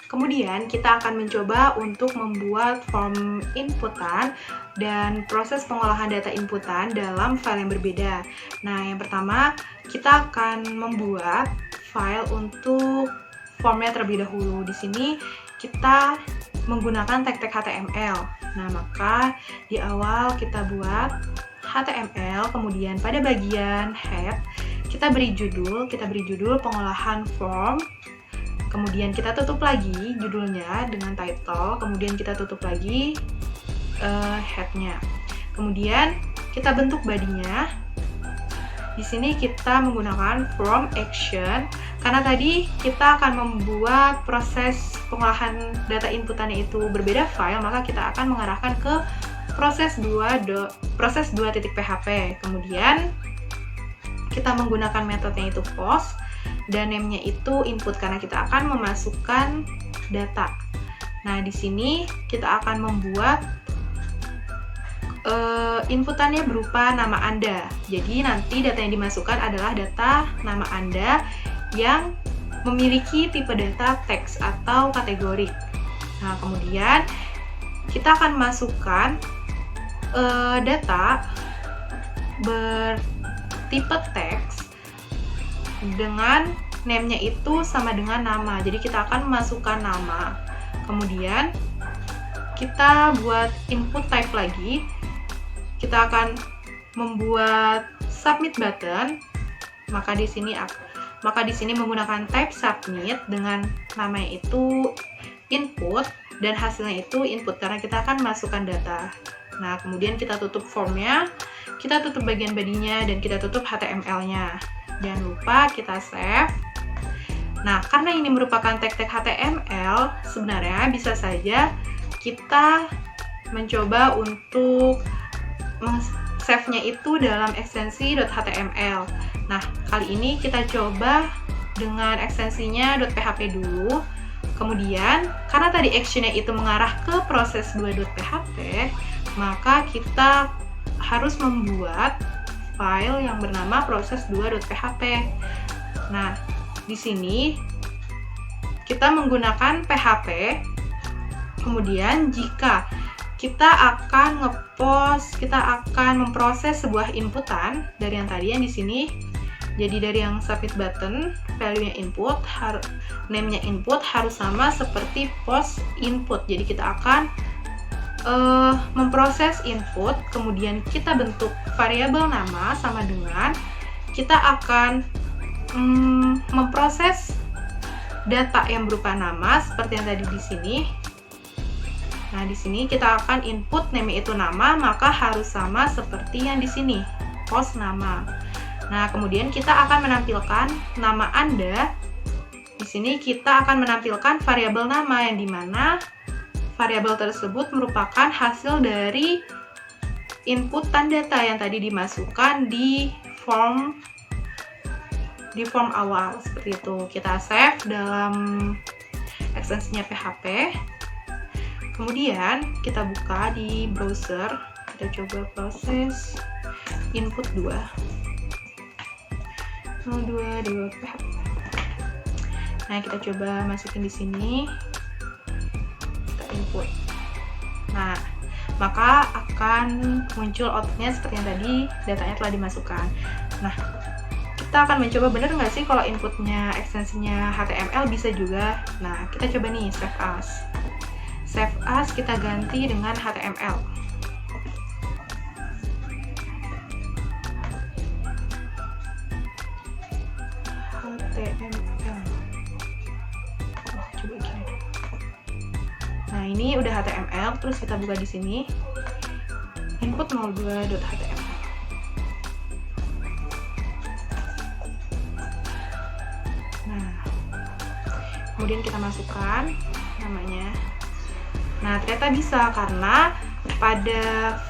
Kemudian kita akan mencoba untuk membuat form inputan dan proses pengolahan data inputan dalam file yang berbeda. Nah, yang pertama kita akan membuat file untuk formnya terlebih dahulu. Di sini kita menggunakan tag-tag HTML. Nah, maka di awal kita buat HTML, kemudian pada bagian head kita beri judul pengolahan form. Kemudian kita tutup lagi judulnya dengan title, kemudian kita tutup lagi headnya. Kemudian kita bentuk bodinya. Di sini kita menggunakan from action karena tadi kita akan membuat proses pengolahan data inputannya itu berbeda file, maka kita akan mengarahkan ke proses 2.php. Kemudian kita menggunakan metodenya itu post dan name-nya itu input karena kita akan memasukkan data. Nah, di sini kita akan membuat inputannya berupa nama Anda. Jadi nanti data yang dimasukkan adalah data nama Anda yang memiliki tipe data teks atau kategori. Nah, kemudian kita akan masukkan data bertipe teks dengan name-nya itu sama dengan nama. Jadi kita akan memasukkan nama. Kemudian kita buat input type lagi. Kita akan membuat submit button. Maka di sini menggunakan type submit dengan namanya itu input dan hasilnya itu input karena kita akan masukkan data. Nah, kemudian kita tutup formnya, kita tutup bagian bodinya, dan kita tutup HTML-nya. Jangan lupa kita save. Nah, karena ini merupakan tag-tag HTML, sebenarnya bisa saja kita mencoba untuk save-nya itu dalam ekstensi .html. Nah, kali ini kita coba dengan ekstensinya .php dulu. Kemudian, karena tadi action-nya itu mengarah ke proses 2.php, maka kita harus membuat file yang bernama proses 2.php. Nah, di sini kita menggunakan PHP. Kemudian jika kita akan memproses sebuah inputan dari yang tadi yang di sini. Jadi dari yang submit button, value-nya input, name-nya input harus sama seperti post input. Jadi kita akan memproses input, kemudian kita bentuk variabel nama sama dengan kita akan memproses data yang berupa nama seperti yang tadi di sini. Nah, di sini kita akan input name itu nama, maka harus sama seperti yang di sini, post nama. Nah, kemudian kita akan menampilkan nama Anda. Di sini kita akan menampilkan variabel nama yang dimana variabel tersebut merupakan hasil dari inputan data yang tadi dimasukkan di form awal seperti itu. Kita save dalam ekstensinya PHP. Kemudian kita buka di browser. Kita coba proses input 2.php. Nah, kita coba masukin di sini. Input. Nah, maka akan muncul outputnya seperti yang tadi datanya telah dimasukkan. Nah, kita akan mencoba benar nggak sih kalau inputnya ekstensinya HTML bisa juga. Nah, kita coba nih save as. Save as kita ganti dengan HTML. Nah, ini udah HTML, terus kita buka di sini input 02.html. Nah, kemudian kita masukkan namanya. Nah, ternyata bisa karena pada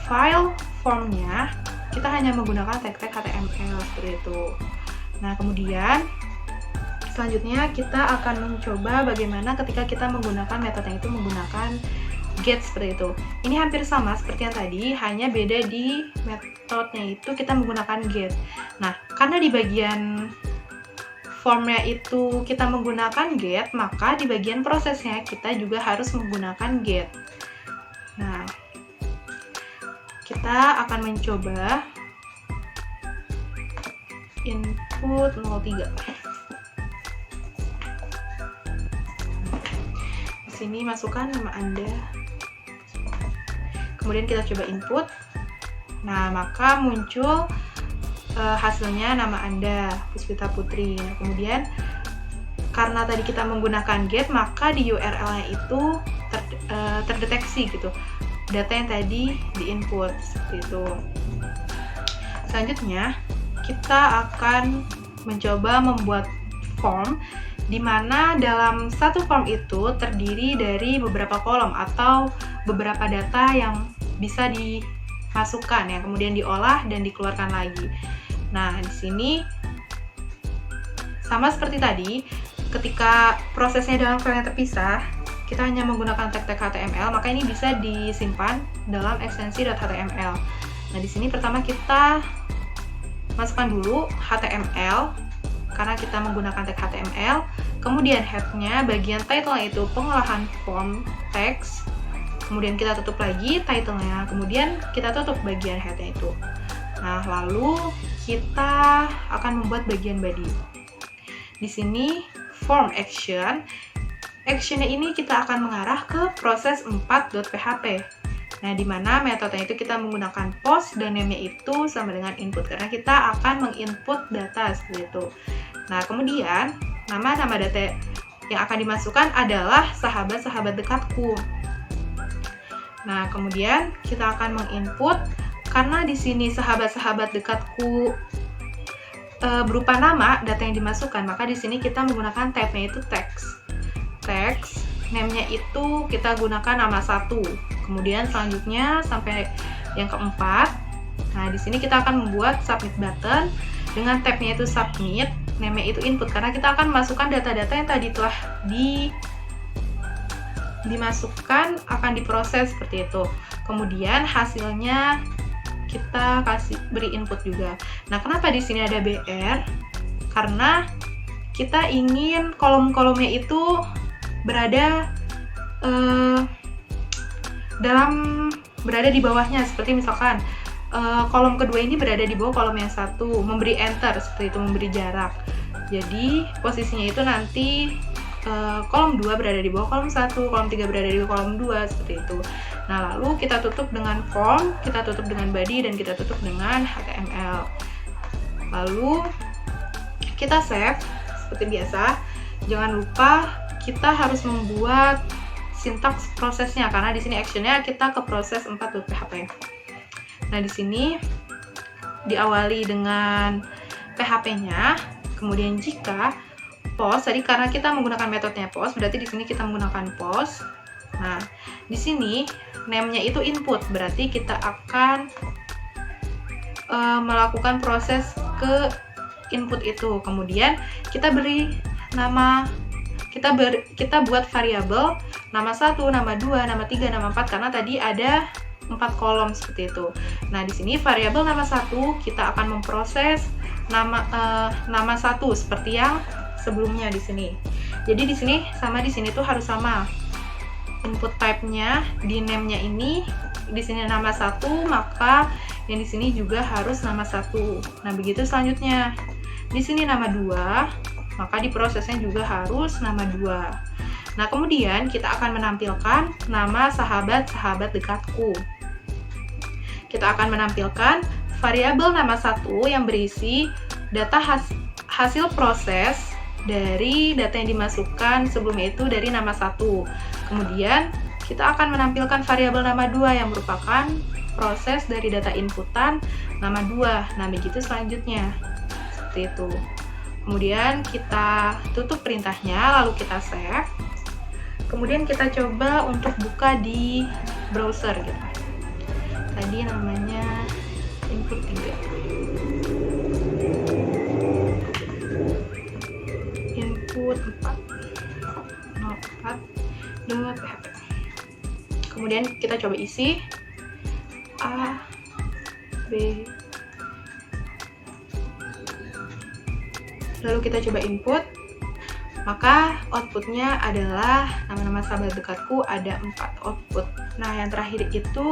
file formnya kita hanya menggunakan tag-tag HTML seperti itu. Nah, kemudian selanjutnya kita akan mencoba bagaimana ketika kita menggunakan metode itu menggunakan get seperti itu. Ini hampir sama seperti yang tadi, hanya beda di metodenya itu kita menggunakan get. Nah, karena di bagian formnya itu kita menggunakan get, maka di bagian prosesnya kita juga harus menggunakan get. Nah, kita akan mencoba input 03. Di sini masukkan nama Anda. Kemudian kita coba input. Nah, maka muncul hasilnya nama Anda, Puspita Putri. Nah, kemudian karena tadi kita menggunakan get, maka di URL-nya itu terdeteksi gitu data yang tadi diinput seperti itu. Selanjutnya kita akan mencoba membuat form di mana dalam satu form itu terdiri dari beberapa kolom atau beberapa data yang bisa dimasukkan yang kemudian diolah dan dikeluarkan lagi. Nah, di sini sama seperti tadi, ketika prosesnya dalam file yang terpisah, kita hanya menggunakan tag-tag HTML, maka ini bisa disimpan dalam ekstensi .html. Nah, di sini pertama kita masukkan dulu HTML, karena kita menggunakan tag HTML, kemudian head-nya, bagian title itu pengolahan form text, kemudian kita tutup lagi title-nya, kemudian kita tutup bagian head-nya itu. Nah, lalu kita akan membuat bagian body. Di sini form action. Actionnya ini kita akan mengarah ke proses 4.php. Nah, di mana metodenya itu kita menggunakan post dan name-nya itu sama dengan input karena kita akan menginput data seperti itu. Nah, kemudian nama-nama data yang akan dimasukkan adalah sahabat-sahabat dekatku. Nah, kemudian kita akan menginput karena di sini sahabat-sahabat dekatku berupa nama data yang dimasukkan, maka di sini kita menggunakan tab-nya itu text. Text, name-nya itu kita gunakan nama 1. Kemudian selanjutnya sampai yang keempat. Nah, di sini kita akan membuat submit button dengan tab-nya itu submit, name-nya itu input karena kita akan memasukkan data-data yang tadi telah dimasukkan akan diproses seperti itu. Kemudian hasilnya kita beri input juga. Nah, kenapa di sini ada BR? Karena kita ingin kolom-kolomnya itu berada di bawahnya, seperti misalkan kolom kedua ini berada di bawah kolom yang satu, memberi enter seperti itu, memberi jarak. Jadi posisinya itu nanti kolom 2 berada di bawah kolom 1, kolom 3 berada di bawah kolom 2 seperti itu. Nah, lalu kita tutup dengan form, kita tutup dengan body, dan kita tutup dengan HTML. Lalu kita save seperti biasa. Jangan lupa kita harus membuat sintaks prosesnya karena di sini actionnya kita ke proses 4.php. Nah, di sini diawali dengan PHP-nya, kemudian jika post, tadi karena kita menggunakan metodenya post, berarti di sini kita menggunakan post. Nah, di sini name-nya itu input, berarti kita akan melakukan proses ke input itu. Kemudian kita beri nama, kita buat variabel nama 1, nama 2, nama 3, nama 4 karena tadi ada 4 kolom seperti itu. Nah, di sini variabel nama 1 kita akan memproses nama 1 seperti yang sebelumnya di sini. Jadi di sini sama, di sini tuh harus sama. Input type-nya di name-nya ini di sini nama 1, maka yang di sini juga harus nama 1. Nah, begitu selanjutnya. Di sini nama 2, maka di prosesnya juga harus nama 2. Nah, kemudian kita akan menampilkan nama sahabat-sahabat dekatku. Kita akan menampilkan variabel nama 1 yang berisi data hasil proses dari data yang dimasukkan sebelumnya itu dari nama 1. Kemudian kita akan menampilkan variabel nama 2 yang merupakan proses dari data inputan nama 2. Nah, begitu selanjutnya. Seperti itu. Kemudian kita tutup perintahnya, lalu kita save. Kemudian kita coba untuk buka di browser gitu. Tadi namanya input 3. Input 4.php. Kemudian kita coba isi A, B, lalu kita coba input, maka outputnya adalah nama-nama sahabat dekatku, ada 4 output. Nah, yang terakhir itu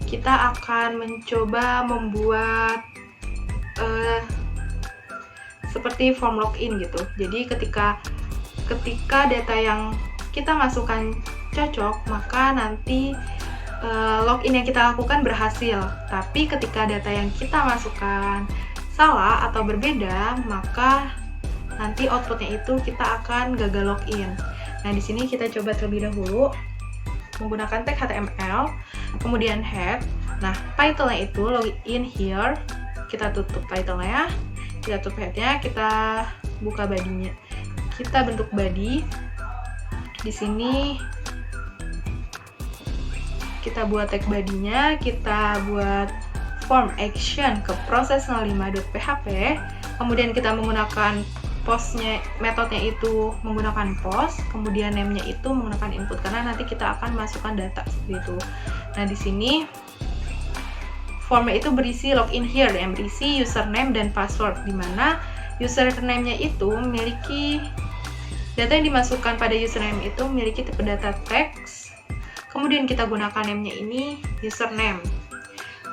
kita akan mencoba membuat seperti form login gitu. Jadi ketika data yang kita masukkan cocok, maka nanti login yang kita lakukan berhasil. Tapi ketika data yang kita masukkan salah atau berbeda, maka nanti outputnya itu kita akan gagal login. Nah, di sini kita coba terlebih dahulu menggunakan tag HTML, kemudian head. Nah, title-nya itu login here. Kita tutup title-nya, kita tutup head-nya, kita buka body-nya. Kita bentuk body. Di sini kita buat tag body-nya, kita buat form action ke proses05.php. Kemudian kita menggunakan postnya, metodenya itu menggunakan post, kemudian name-nya itu menggunakan input karena nanti kita akan masukkan data seperti itu. Nah, di sini formnya itu berisi login here yang berisi username dan password, di mana username-nya itu memiliki data yang dimasukkan pada username itu memiliki tipe data text. Kemudian kita gunakan name-nya ini username.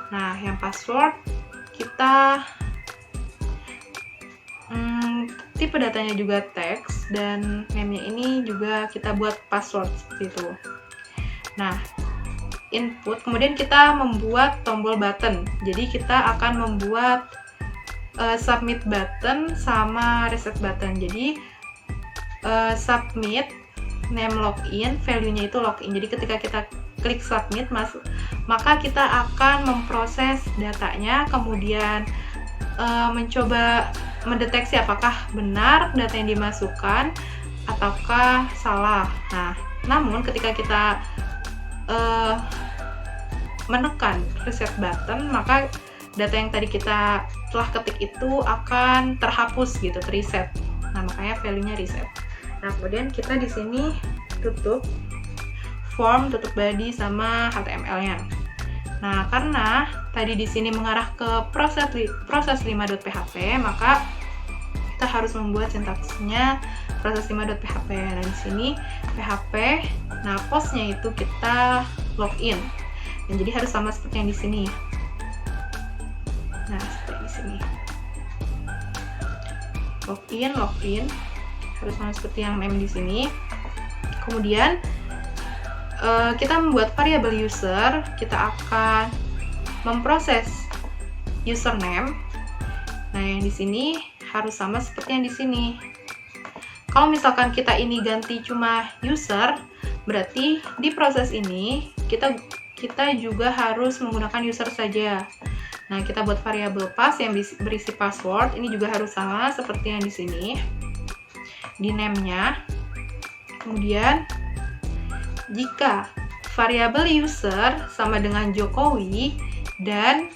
Nah, yang password kita tipe datanya juga teks, dan name-nya ini juga kita buat password seperti itu. Nah, input, kemudian kita membuat tombol button. Jadi kita akan membuat submit button sama reset button. Jadi submit name login, value-nya itu login. Jadi ketika kita klik submit, maka kita akan memproses datanya, kemudian mencoba mendeteksi apakah benar data yang dimasukkan ataukah salah. Nah, namun ketika kita menekan reset button, maka data yang tadi kita telah ketik itu akan terhapus gitu, reset. Nah, makanya value-nya reset. Nah, kemudian kita di sini tutup form, tutup body sama HTML-nya. Nah, karena tadi di sini mengarah ke proses 5.php, maka kita harus membuat sintaksnya proses 5.php. Nah, di sini PHP, nah postnya itu kita login. Dan jadi harus sama seperti yang di sini. Nah, seperti di sini. Login harus sama seperti yang name di sini. Kemudian kita membuat variabel user, kita akan memproses username. Nah, yang di sini harus sama seperti yang di sini. Kalau misalkan kita ini ganti cuma user, berarti di proses ini kita juga harus menggunakan user saja. Nah, kita buat variabel pass yang berisi password, ini juga harus sama seperti yang di sini. Di name-nya. Kemudian jika variabel user sama dengan Jokowi dan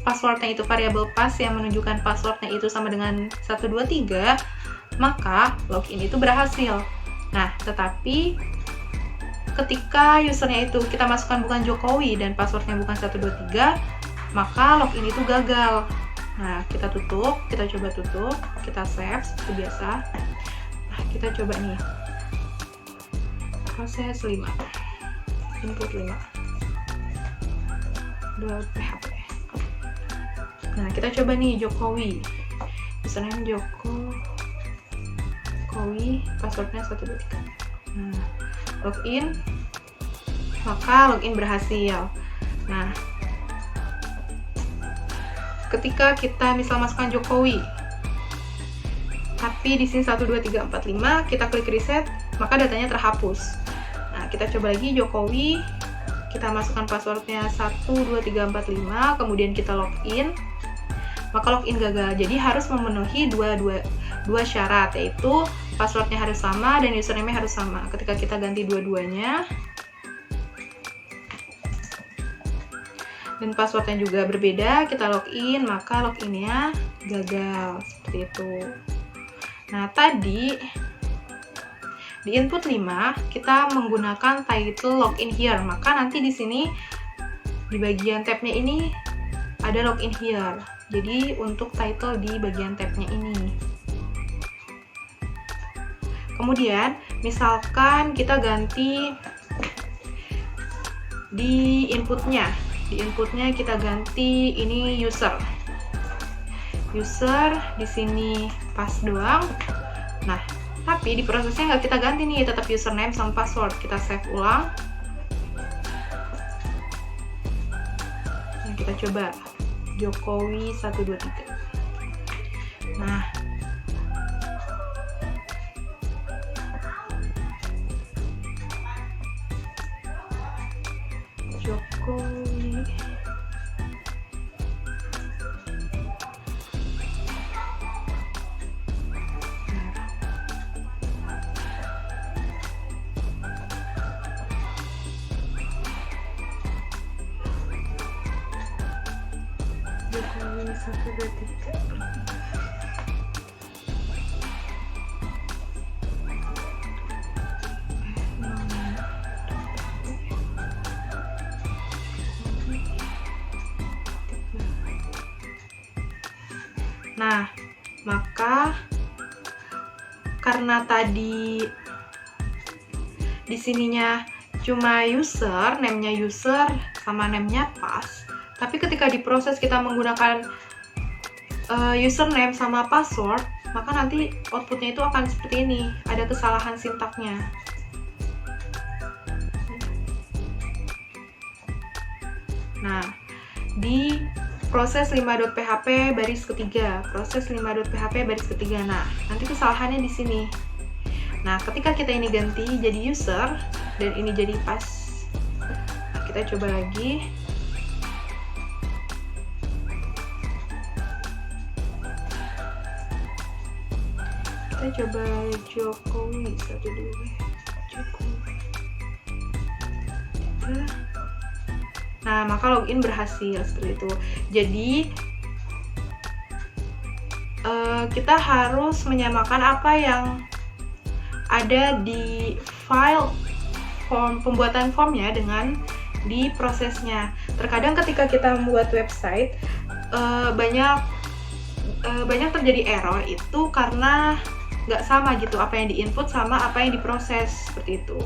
passwordnya itu variabel pass yang menunjukkan passwordnya itu sama dengan 123, maka login itu berhasil. Nah, tetapi ketika usernya itu kita masukkan bukan Jokowi dan passwordnya bukan 123, maka login itu gagal. Nah, kita tutup, kita coba tutup, kita save seperti biasa. Nah, kita coba nih. Proses 5. Input 5. .php. Nah, kita coba nih Jokowi. Username Jokowi, passwordnya 123. Nah, login, maka login berhasil. Nah, ketika kita misal masukkan Jokowi, tapi di sini 12345, kita klik reset, maka datanya terhapus. Nah, kita coba lagi Jokowi, kita masukkan passwordnya 12345, kemudian kita login, maka login gagal. Jadi harus memenuhi dua syarat, yaitu passwordnya harus sama dan username-nya harus sama. Ketika kita ganti dua-duanya dan passwordnya juga berbeda, kita login, maka loginnya gagal. Seperti itu. Nah, tadi di input 5 kita menggunakan title login here, maka nanti di sini di bagian tabnya ini ada login here. Jadi untuk title di bagian tabnya ini. Kemudian misalkan kita ganti di inputnya. Di inputnya kita ganti ini user. User di sini pas doang. Nah, tapi di prosesnya nggak kita ganti nih, tetap username sama password. Kita save ulang. Nah, kita coba Jokowi 123. Nah, Jokowi. Jokowi 123. Nah, maka karena tadi di sininya cuma user, name-nya user sama name-nya pas, tapi ketika diproses kita menggunakan username sama password, maka nanti outputnya itu akan seperti ini, ada kesalahan sintaknya. Nah, di proses 5.php baris ketiga, proses 5.php baris ketiga. Nah, nanti kesalahannya di sini. Nah, ketika kita ini ganti jadi user dan ini jadi pas. Nah, kita coba lagi. Kita coba Jokowi 123. Jokowi. Nah, maka login berhasil seperti itu. Jadi kita harus menyamakan apa yang ada di file form pembuatan formnya dengan di prosesnya. Terkadang ketika kita membuat website banyak terjadi error itu karena nggak sama gitu apa yang diinput sama apa yang diproses seperti itu.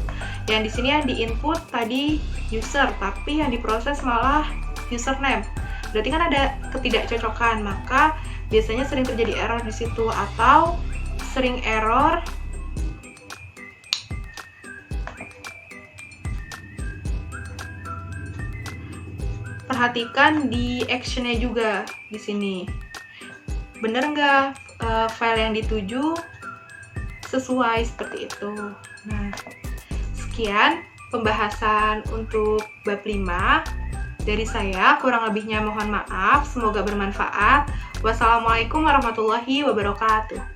Yang di sini yang diinput tadi user, tapi yang diproses malah username. Berarti kan ada ketidakcocokan, maka biasanya sering terjadi error di situ atau sering error perhatikan di actionnya juga di sini. Bener nggak file yang dituju sesuai seperti itu. Nah, sekian pembahasan untuk bab 5 dari saya. Kurang lebihnya mohon maaf, semoga bermanfaat. Wassalamualaikum warahmatullahi wabarakatuh.